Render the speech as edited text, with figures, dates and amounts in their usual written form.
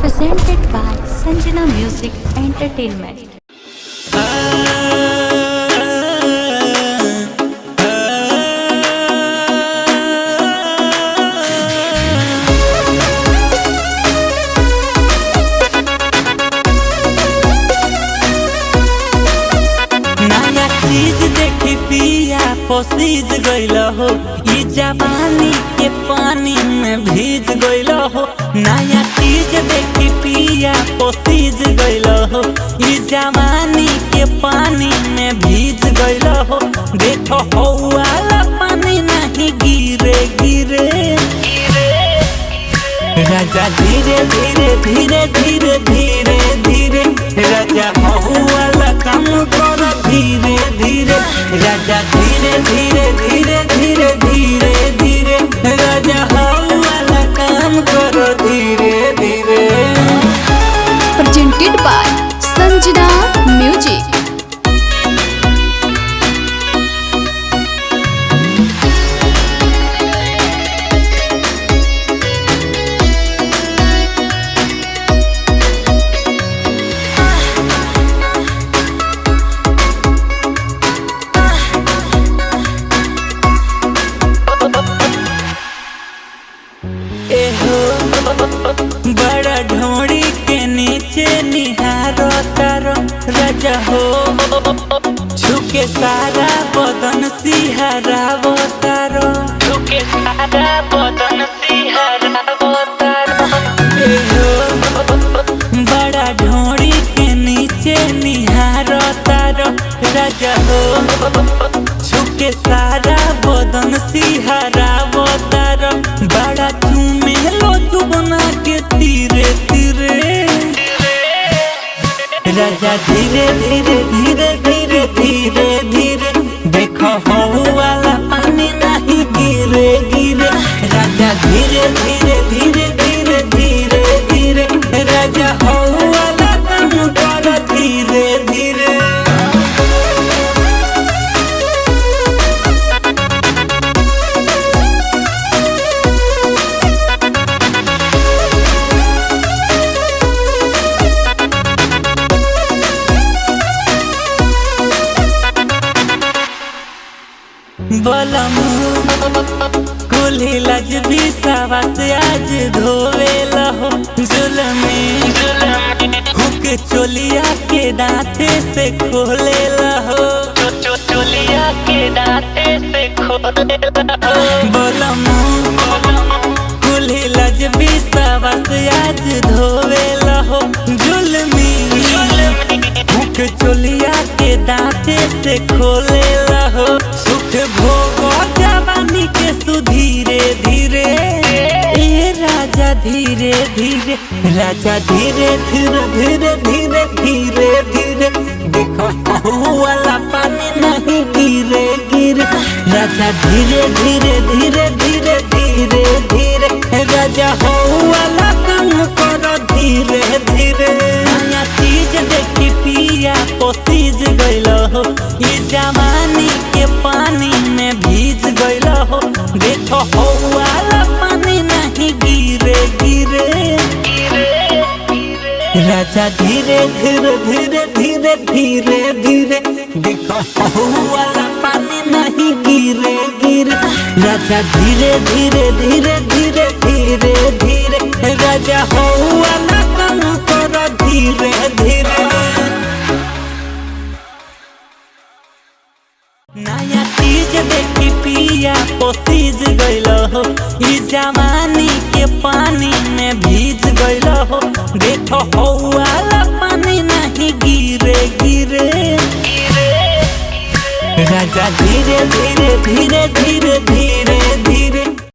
presented by Sanjana Music Entertainment. नया चीज देखी पिया पसीज गइल हो, ई जवानी के पानी में भीज गइल हो। नया चीज देखी पिया पसीज गइल हो, ई जवानी के पानी में भीज गइल हो। देखो हो वाला पानी नहीं गिरे गिरे राजा, धीरे धीरे धीरे धीरे धीरे धीरे राजा, हो वाला काम करो धीरे धीरे राजा, धीरे धीरे धीरे धीरे धीरे धीरे राजा, हो वाला काम करो धीरे धीरे। Presented by Sanjana Music. बड़ा ढोड़ी के नीचे निहारो तारो राजा हो, छुके सारा बदन सिहरावो तारो, छुके सारा बदन सिहरावो तारो। बड़ा ढोड़ी के नीचे निहारो तारो राजा हो, छुके सारा बदन सिहरावो तारो। बड़ा चूमे लो जुबना के तीरे तीरे राजा, धीरे धीरे धीरे धीरे धीरे धीरे देखो हो वाला पानी नहीं गिरे गिरे राजा, धीरे धीरे धीरे धीरे धीरे धीरे राजा, हो वाला काम करो धीरे धीरे। बलमू कुल्ही लजबी सावत आज धोवे लहो, जुलमी हुक चोलिया के दांते से खोले लहो, चोलिया के दांते से खोले लहो। बलमू कुल्ही लजबी सावत आज धोवे लहो, जुलमी हुक चोलिया के दांते से खोले लहो। सुख भोगो जवानी के सुधीरे धीरे ए राजा, धीरे धीरे राजा, धीरे धीरे धीरे धीरे धीरे धीरे देखो हो वाला पानी नहीं गिरे गिरे राजा, धीरे धीरे धीरे धीरे धीरे धीरे राजा, हो वाला काम करो धीरे धीरे। नया चीज देखी पिया पसीज गइल हो, ई जवानी के पानी में भीज गइल हो। देखो हो वाला पानी नहीं गिरे गिरे राजा, धीरे धीरे धीरे धीरे धीरे धीरे देखो हो वाला पानी नहीं गिरे गिरे राजा, धीरे धीरे धीरे धीरे धीरे धीरे राजा, हो वाला काम करो धीरे धीरे। नया चीज देखी पिया पसीज गइल हो, ई जवानी के पानी में भीज गइल हो। देखो हो वाला पानी नहीं गिरे गिरे राजा, धीरे धीरे धीरे धीरे धीरे